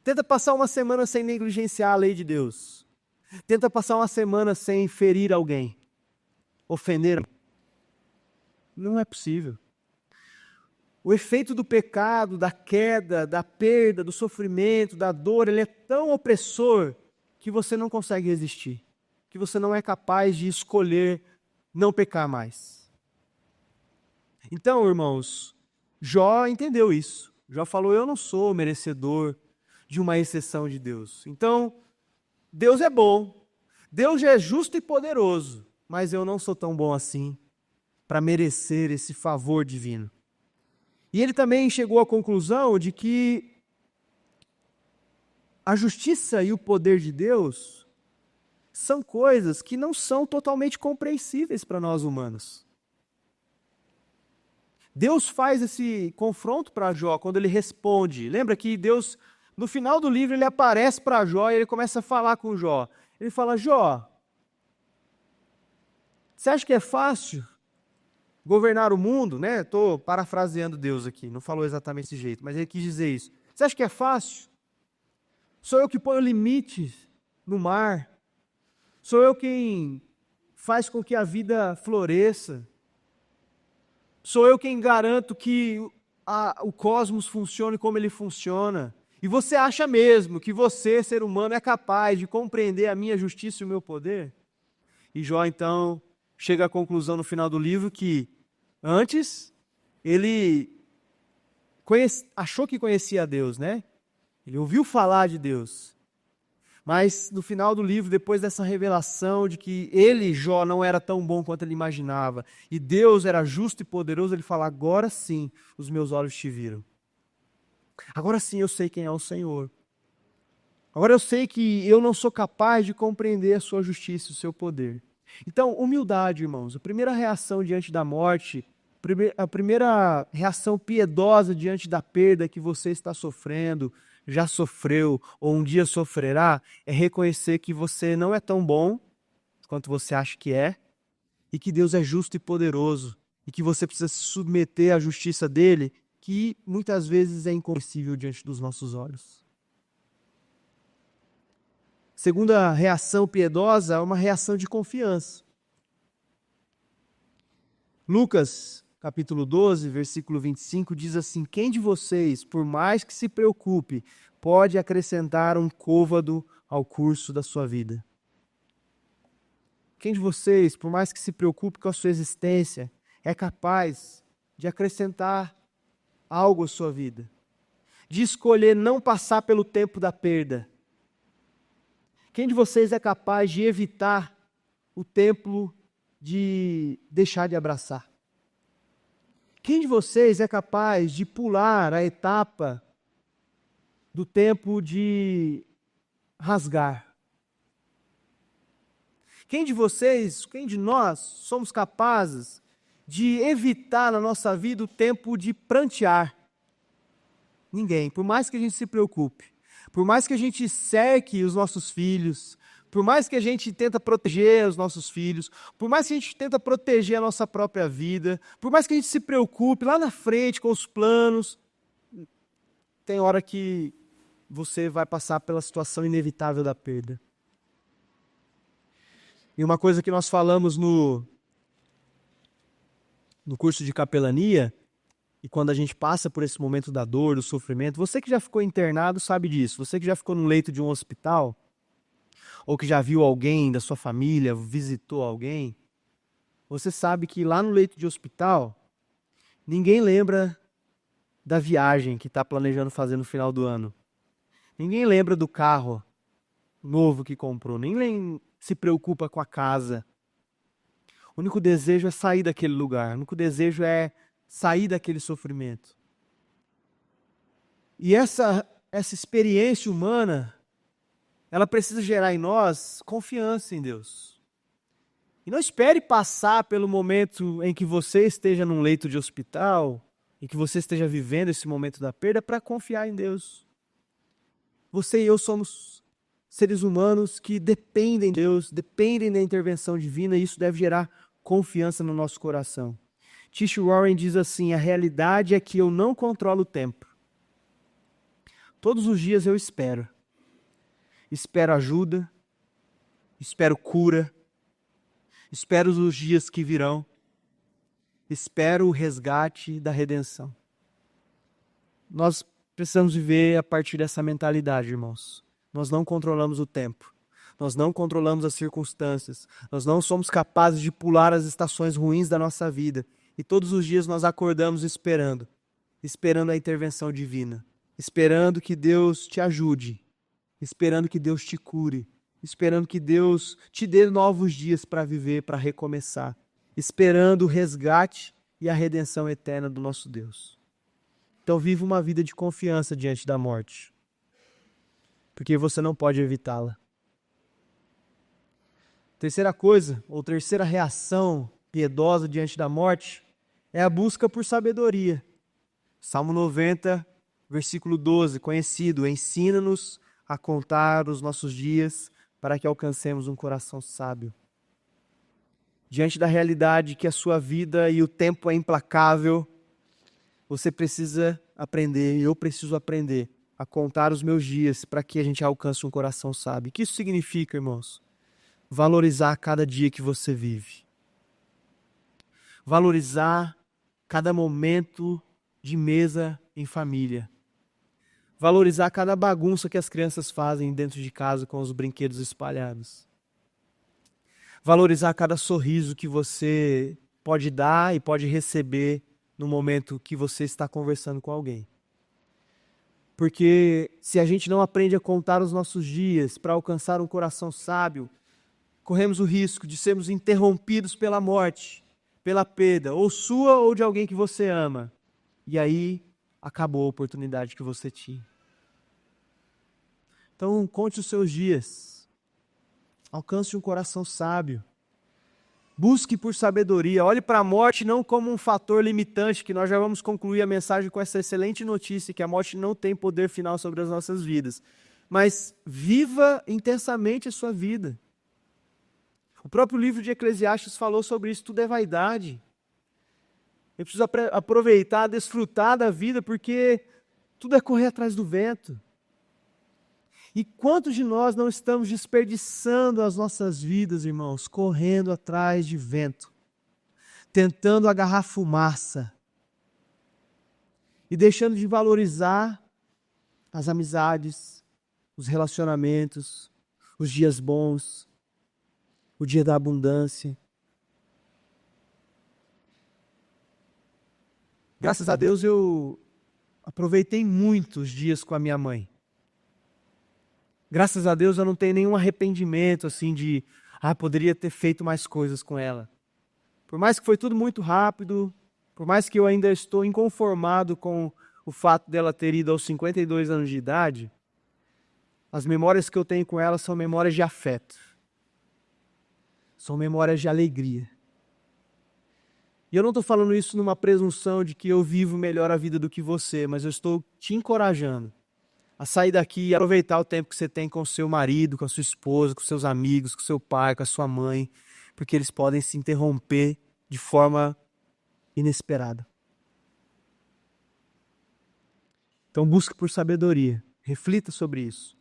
Tenta passar uma semana sem negligenciar a lei de Deus. Tenta passar uma semana sem ferir alguém. Ofender. Não é possível. O efeito do pecado, da queda, da perda, do sofrimento, da dor, ele é tão opressor que você não consegue resistir. Que você não é capaz de escolher não pecar mais. Então, irmãos, Jó entendeu isso. Jó falou, eu não sou merecedor de uma exceção de Deus. Então, Deus é bom, Deus é justo e poderoso, mas eu não sou tão bom assim para merecer esse favor divino. E ele também chegou à conclusão de que a justiça e o poder de Deus são coisas que não são totalmente compreensíveis para nós humanos. Deus faz esse confronto para Jó quando ele responde. Lembra que Deus, no final do livro, ele aparece para Jó e ele começa a falar com Jó. Ele fala, Jó, você acha que é fácil governar o mundo? Né? Estou parafraseando Deus aqui, não falou exatamente desse jeito, mas ele quis dizer isso. Você acha que é fácil? Sou eu que ponho limites no mar. Sou eu quem faz com que a vida floresça. Sou eu quem garanto que o cosmos funcione como ele funciona. E você acha mesmo que você, ser humano, é capaz de compreender a minha justiça e o meu poder? E Jó, então, chega à conclusão no final do livro que, antes, ele achou que conhecia a Deus, né? Ele ouviu falar de Deus. Mas, no final do livro, depois dessa revelação de que ele, Jó, não era tão bom quanto ele imaginava, e Deus era justo e poderoso, ele fala, agora sim, os meus olhos te viram. Agora sim eu sei quem é o Senhor. Agora eu sei que eu não sou capaz de compreender a sua justiça e o seu poder. Então, humildade, irmãos. A primeira reação diante da morte, a primeira reação piedosa diante da perda que você está sofrendo, já sofreu ou um dia sofrerá, é reconhecer que você não é tão bom quanto você acha que é, e que Deus é justo e poderoso, e que você precisa se submeter à justiça dele, que muitas vezes é incompreensível diante dos nossos olhos. Segunda reação piedosa é uma reação de confiança. Lucas, capítulo 12, versículo 25, diz assim: quem de vocês, por mais que se preocupe, pode acrescentar um côvado ao curso da sua vida? Quem de vocês, por mais que se preocupe com a sua existência, é capaz de acrescentar algo à sua vida? De escolher não passar pelo tempo da perda? Quem de vocês é capaz de evitar o tempo de deixar de abraçar? Quem de vocês é capaz de pular a etapa do tempo de rasgar? Quem de vocês, quem de nós somos capazes de evitar na nossa vida o tempo de prantear? Ninguém, por mais que a gente se preocupe. Por mais que a gente cerque os nossos filhos, por mais que a gente tenta proteger os nossos filhos, por mais que a gente tenta proteger a nossa própria vida, por mais que a gente se preocupe lá na frente com os planos, tem hora que você vai passar pela situação inevitável da perda. E uma coisa que nós falamos no curso de capelania, e quando a gente passa por esse momento da dor, do sofrimento, você que já ficou internado sabe disso. Você que já ficou no leito de um hospital, ou que já viu alguém da sua família, visitou alguém, você sabe que lá no leito de hospital, ninguém lembra da viagem que está planejando fazer no final do ano. Ninguém lembra do carro novo que comprou, nem se preocupa com a casa. O único desejo é sair daquele lugar, o único desejo é sair daquele sofrimento. E essa experiência humana, ela precisa gerar em nós confiança em Deus. E não espere passar pelo momento em que você esteja num leito de hospital, em que você esteja vivendo esse momento da perda, para confiar em Deus. Você e eu somos seres humanos que dependem de Deus, dependem da intervenção divina, e isso deve gerar confiança no nosso coração. T.H. Warren diz assim: a realidade é que eu não controlo o tempo. Todos os dias eu espero. Espero ajuda, espero cura, espero os dias que virão, espero o resgate da redenção. Nós precisamos viver a partir dessa mentalidade, irmãos. Nós não controlamos o tempo. Nós não controlamos as circunstâncias. Nós não somos capazes de pular as estações ruins da nossa vida. E todos os dias nós acordamos esperando a intervenção divina, esperando que Deus te ajude, esperando que Deus te cure, esperando que Deus te dê novos dias para viver, para recomeçar, esperando o resgate e a redenção eterna do nosso Deus. Então viva uma vida de confiança diante da morte, porque você não pode evitá-la. Terceira coisa, ou terceira reação piedosa diante da morte, é a busca por sabedoria. Salmo 90, versículo 12, conhecido: ensina-nos a contar os nossos dias para que alcancemos um coração sábio. Diante da realidade que a sua vida e o tempo é implacável, você precisa aprender, eu preciso aprender a contar os meus dias para que a gente alcance um coração sábio. O que isso significa, irmãos? Valorizar cada dia que você vive. Valorizar cada momento de mesa em família. Valorizar cada bagunça que as crianças fazem dentro de casa com os brinquedos espalhados. Valorizar cada sorriso que você pode dar e pode receber no momento que você está conversando com alguém. Porque se a gente não aprende a contar os nossos dias para alcançar um coração sábio, corremos o risco de sermos interrompidos pela morte, pela perda, ou sua ou de alguém que você ama. E aí acabou a oportunidade que você tinha. Então, conte os seus dias. Alcance um coração sábio. Busque por sabedoria. Olhe para a morte não como um fator limitante, que nós já vamos concluir a mensagem com essa excelente notícia, que a morte não tem poder final sobre as nossas vidas. Mas viva intensamente a sua vida. O próprio livro de Eclesiastes falou sobre isso, tudo é vaidade. Eu preciso aproveitar, desfrutar da vida, porque tudo é correr atrás do vento. E quantos de nós não estamos desperdiçando as nossas vidas, irmãos, correndo atrás de vento, tentando agarrar fumaça e deixando de valorizar as amizades, os relacionamentos, os dias bons, o dia da abundância. Graças a Deus eu aproveitei muitos dias com a minha mãe. Graças a Deus eu não tenho nenhum arrependimento assim de, poderia ter feito mais coisas com ela. Por mais que foi tudo muito rápido, por mais que eu ainda estou inconformado com o fato dela ter ido aos 52 anos de idade, as memórias que eu tenho com ela são memórias de afeto. São memórias de alegria. E eu não estou falando isso numa presunção de que eu vivo melhor a vida do que você, mas eu estou te encorajando a sair daqui e aproveitar o tempo que você tem com o seu marido, com a sua esposa, com seus amigos, com o seu pai, com a sua mãe, porque eles podem se interromper de forma inesperada. Então busque por sabedoria, reflita sobre isso.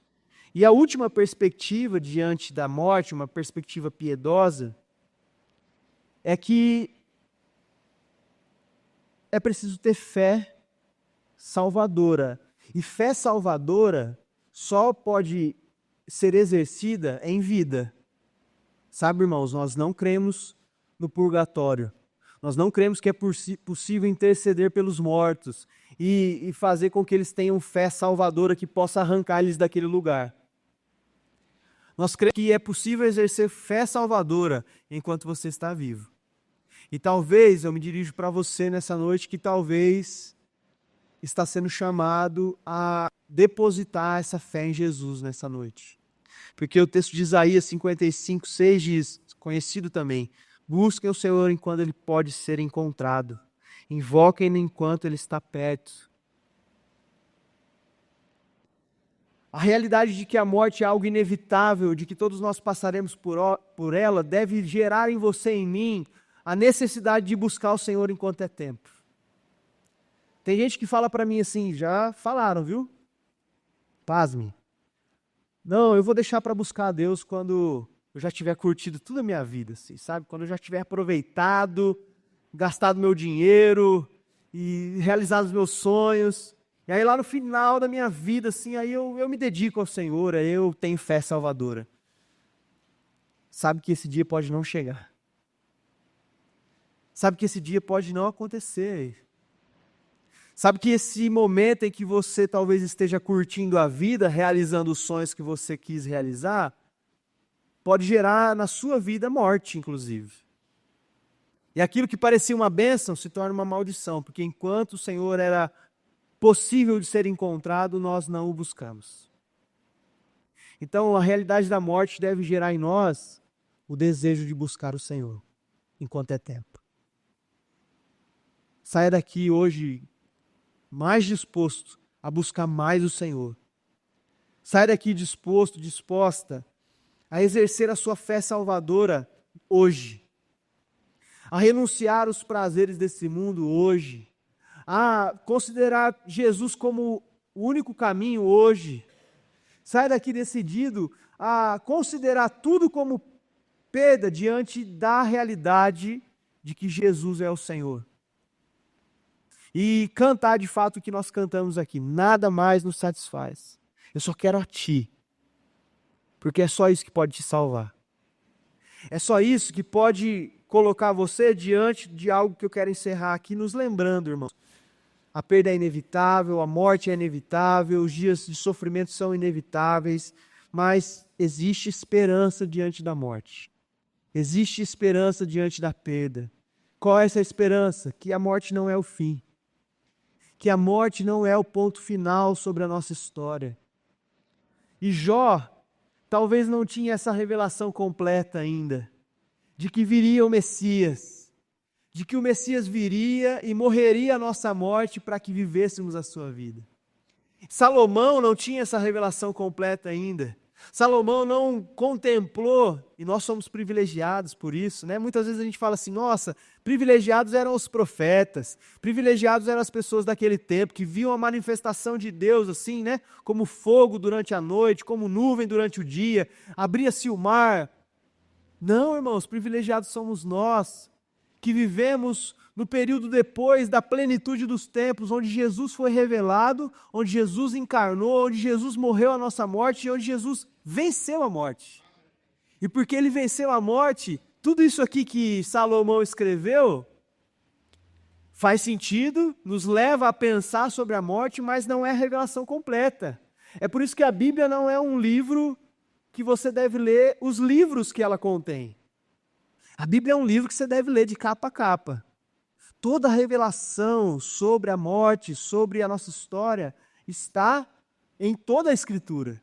E a última perspectiva diante da morte, uma perspectiva piedosa, é que é preciso ter fé salvadora. E fé salvadora só pode ser exercida em vida. Sabe, irmãos, nós não cremos no purgatório. Nós não cremos que é possível interceder pelos mortos e fazer com que eles tenham fé salvadora que possa arrancar eles daquele lugar. Nós cremos que é possível exercer fé salvadora enquanto você está vivo. E talvez, eu me dirijo para você nessa noite, que talvez está sendo chamado a depositar essa fé em Jesus nessa noite. Porque o texto de Isaías 55:6 diz, conhecido também, busquem o Senhor enquanto Ele pode ser encontrado. Invoquem-no enquanto Ele está perto. A realidade de que a morte é algo inevitável, de que todos nós passaremos por ela, deve gerar em você e em mim a necessidade de buscar o Senhor enquanto é tempo. Tem gente que fala para mim assim, já falaram, viu? Pasme. Não, eu vou deixar para buscar a Deus quando eu já tiver curtido toda a minha vida, assim, sabe? Quando eu já tiver aproveitado, gastado meu dinheiro e realizado os meus sonhos. E aí lá no final da minha vida, assim, aí eu me dedico ao Senhor, aí eu tenho fé salvadora. Sabe que esse dia pode não chegar. Sabe que esse dia pode não acontecer. Sabe que esse momento em que você talvez esteja curtindo a vida, realizando os sonhos que você quis realizar, pode gerar na sua vida morte, inclusive. E aquilo que parecia uma bênção se torna uma maldição, porque enquanto o Senhor era possível de ser encontrado, nós não o buscamos. Então, a realidade da morte deve gerar em nós o desejo de buscar o Senhor, enquanto é tempo. Saia daqui hoje mais disposto a buscar mais o Senhor. Saia daqui disposto, disposta a exercer a sua fé salvadora hoje. A renunciar os prazeres desse mundo hoje. A considerar Jesus como o único caminho hoje. Sai daqui decidido a considerar tudo como perda diante da realidade de que Jesus é o Senhor. e cantar de fato o que nós cantamos aqui. Nada mais nos satisfaz. Eu só quero a Ti, porque é só isso que pode te salvar. É só isso que pode colocar você diante de algo que eu quero encerrar aqui, nos lembrando, irmãos. A perda é inevitável, a morte é inevitável, os dias de sofrimento são inevitáveis, mas existe esperança diante da morte. Existe esperança diante da perda. Qual é essa esperança? Que a morte não é o fim. Que a morte não é o ponto final sobre a nossa história. E Jó talvez não tinha essa revelação completa ainda, de que viria o Messias, de que o Messias viria e morreria a nossa morte para que vivêssemos a sua vida. Salomão não tinha essa revelação completa ainda. Salomão não contemplou, e nós somos privilegiados por isso, né? Muitas vezes a gente fala assim, nossa, privilegiados eram os profetas, privilegiados eram as pessoas daquele tempo, que viam a manifestação de Deus assim, né? Como fogo durante a noite, como nuvem durante o dia, abria-se o mar. Não, irmãos, privilegiados somos nós, que vivemos no período depois da plenitude dos tempos, onde Jesus foi revelado, onde Jesus encarnou, onde Jesus morreu a nossa morte e onde Jesus venceu a morte. E porque ele venceu a morte, tudo isso aqui que Salomão escreveu faz sentido, nos leva a pensar sobre a morte, mas não é a revelação completa. É por isso que a Bíblia não é um livro que você deve ler os livros que ela contém. A Bíblia é um livro que você deve ler de capa a capa. Toda a revelação sobre a morte, sobre a nossa história, está em toda a Escritura.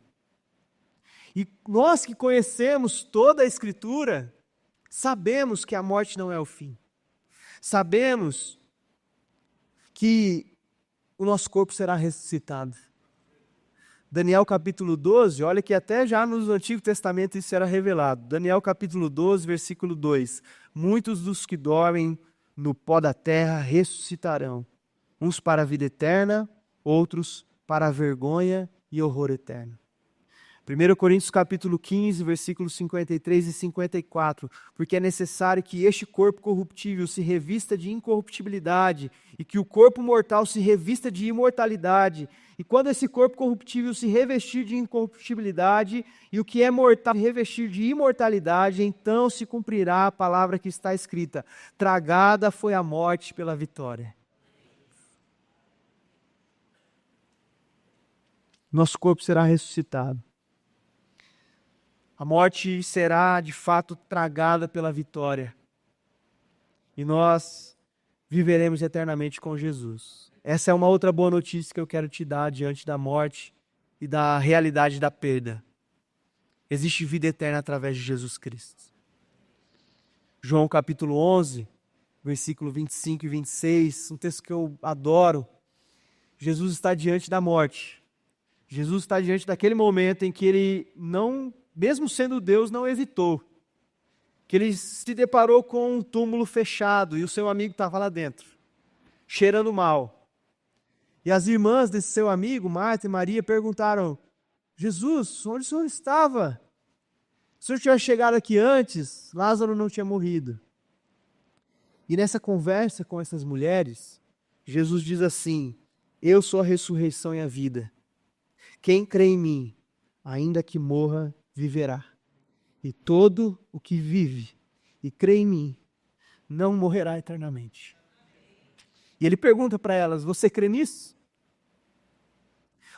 E nós que conhecemos toda a Escritura, sabemos que a morte não é o fim. Sabemos que o nosso corpo será ressuscitado. Daniel capítulo 12, olha que até já no Antigo Testamento isso era revelado. Daniel capítulo 12, versículo 2. Muitos dos que dormem no pó da terra ressuscitarão, uns para a vida eterna, outros para a vergonha e horror eterno. 1 Coríntios capítulo 15, versículos 53 e 54, porque é necessário que este corpo corruptível se revista de incorruptibilidade e que o corpo mortal se revista de imortalidade. E quando esse corpo corruptível se revestir de incorruptibilidade e o que é mortal se revestir de imortalidade, então se cumprirá a palavra que está escrita: tragada foi a morte pela vitória. Nosso corpo será ressuscitado. A morte será, de fato, tragada pela vitória. E nós viveremos eternamente com Jesus. Essa é uma outra boa notícia que eu quero te dar diante da morte e da realidade da perda. Existe vida eterna através de Jesus Cristo. João capítulo 11, versículo 25 e 26, um texto que eu adoro. Jesus está diante da morte. Jesus está diante daquele momento em que ele não, mesmo sendo Deus, não evitou. Que ele se deparou com um túmulo fechado e o seu amigo estava lá dentro, cheirando mal. E as irmãs desse seu amigo, Marta e Maria, perguntaram: Jesus, onde o senhor estava? Se o senhor tivesse chegado aqui antes, Lázaro não tinha morrido. E nessa conversa com essas mulheres, Jesus diz assim: eu sou a ressurreição e a vida. Quem crê em mim, ainda que morra, viverá. E todo o que vive e crê em mim, não morrerá eternamente. E ele pergunta para elas: você crê nisso?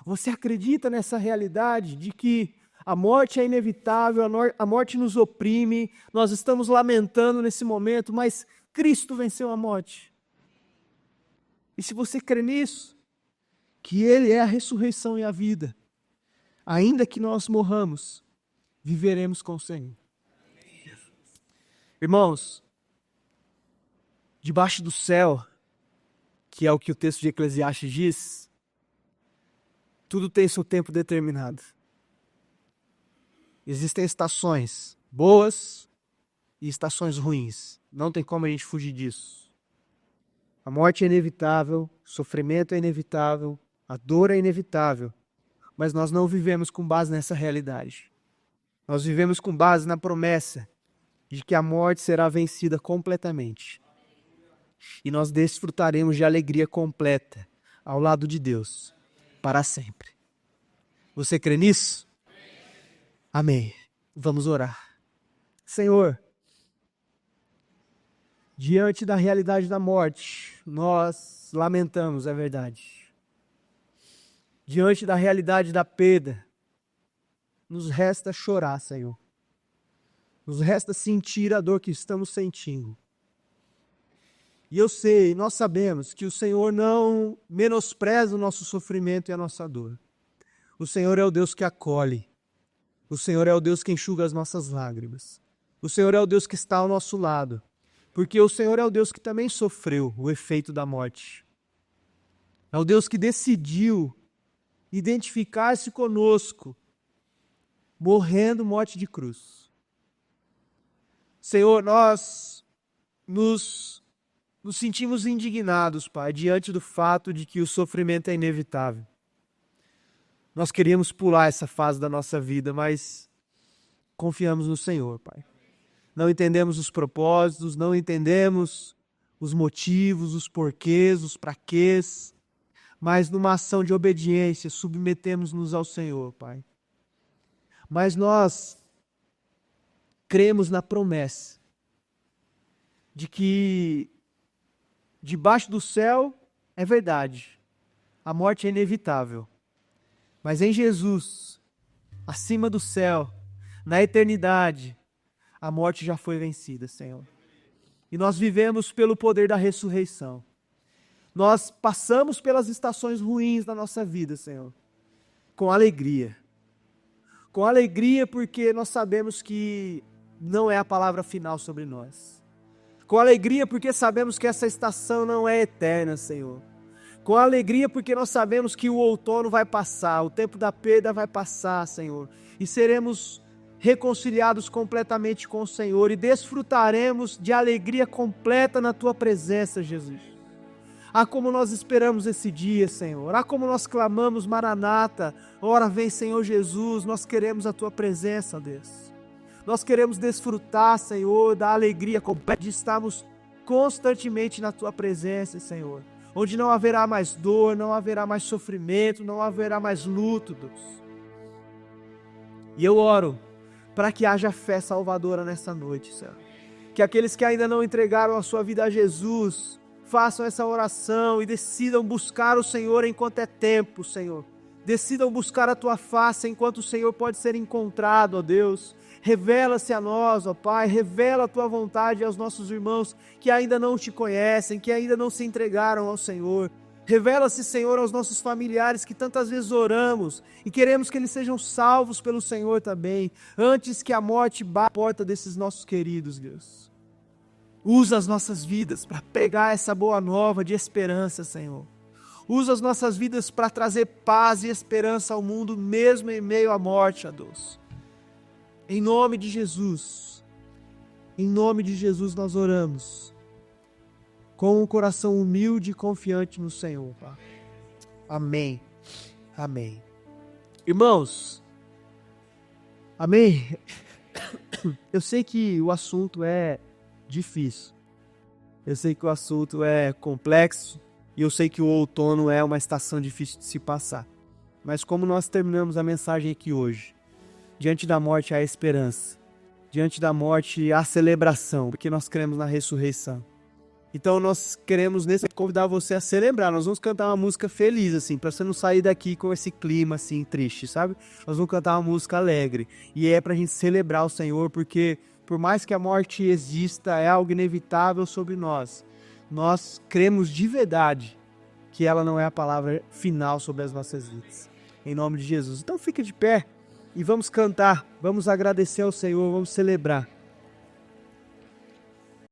Você acredita nessa realidade de que a morte é inevitável, a morte nos oprime, nós estamos lamentando nesse momento, mas Cristo venceu a morte? E se você crê nisso, que Ele é a ressurreição e a vida, ainda que nós morramos, viveremos com o Senhor. Irmãos, debaixo do céu, que é o que o texto de Eclesiastes diz, tudo tem seu tempo determinado. Existem estações boas e estações ruins. Não tem como a gente fugir disso. A morte é inevitável, o sofrimento é inevitável, a dor é inevitável. Mas nós não vivemos com base nessa realidade. Nós vivemos com base na promessa de que a morte será vencida completamente. e nós desfrutaremos de alegria completa ao lado de Deus para sempre. Você crê nisso? Amém. Vamos orar. Senhor, diante da realidade da morte, nós lamentamos, é verdade. Diante da realidade da perda, nos resta chorar, Senhor. Nos resta sentir a dor que estamos sentindo. E eu sei, nós sabemos que o Senhor não menospreza o nosso sofrimento e a nossa dor. O Senhor é o Deus que acolhe. O Senhor é o Deus que enxuga as nossas lágrimas. O Senhor é o Deus que está ao nosso lado. Porque o Senhor é o Deus que também sofreu o efeito da morte. É o Deus que decidiu identificar-se conosco, morrendo morte de cruz. Senhor, nós nos sentimos indignados, Pai, diante do fato de que o sofrimento é inevitável. Nós queríamos pular essa fase da nossa vida, mas confiamos no Senhor, Pai. Não entendemos os propósitos, não entendemos os motivos, os porquês, os praquês, mas numa ação de obediência submetemos-nos ao Senhor, Pai. Mas nós cremos na promessa de que debaixo do céu é verdade, a morte é inevitável, mas em Jesus, acima do céu, na eternidade, a morte já foi vencida, Senhor. E nós vivemos pelo poder da ressurreição. Nós passamos pelas estações ruins da nossa vida, Senhor, com alegria. Com alegria porque nós sabemos que não é a palavra final sobre nós. Com alegria porque sabemos que essa estação não é eterna, Senhor. Com alegria porque nós sabemos que o outono vai passar, o tempo da perda vai passar, Senhor. E seremos reconciliados completamente com o Senhor e desfrutaremos de alegria completa na Tua presença, Jesus. Ah, como nós esperamos esse dia, Senhor. Ah, como nós clamamos, Maranata. Ora vem, Senhor Jesus, nós queremos a Tua presença, Deus. Nós queremos desfrutar, Senhor, da alegria completa de estarmos constantemente na Tua presença, Senhor. Onde não haverá mais dor, não haverá mais sofrimento, não haverá mais luto, Deus. E eu oro para que haja fé salvadora nessa noite, Senhor. Que aqueles que ainda não entregaram a sua vida a Jesus façam essa oração e decidam buscar o Senhor enquanto é tempo, Senhor. Decidam buscar a Tua face enquanto o Senhor pode ser encontrado, ó Deus. Revela-se a nós, ó Pai, revela a Tua vontade aos nossos irmãos que ainda não Te conhecem, que ainda não se entregaram ao Senhor. Revela-se, Senhor, aos nossos familiares que tantas vezes oramos e queremos que eles sejam salvos pelo Senhor também, antes que a morte bata a porta desses nossos queridos, Deus. Usa as nossas vidas para pegar essa boa nova de esperança, Senhor. Usa as nossas vidas para trazer paz e esperança ao mundo, mesmo em meio à morte, ó Deus. Em nome de Jesus nós oramos, com um coração humilde e confiante no Senhor, Pai. Amém. Amém. Irmãos, amém? Eu sei que o assunto é difícil. Eu sei que o assunto é complexo. E eu sei que o outono é uma estação difícil de se passar. Mas como nós terminamos a mensagem aqui hoje, diante da morte há esperança. Diante da morte há celebração, porque nós cremos na ressurreição. Então nós queremos nesse convidar você a celebrar. Nós vamos cantar uma música feliz, assim, para você não sair daqui com esse clima assim triste, sabe? Nós vamos cantar uma música alegre. E é pra gente celebrar o Senhor, porque por mais que a morte exista, é algo inevitável sobre nós. Nós cremos de verdade que ela não é a palavra final sobre as nossas vidas. Em nome de Jesus. Então fica de pé e vamos cantar, vamos agradecer ao Senhor, vamos celebrar.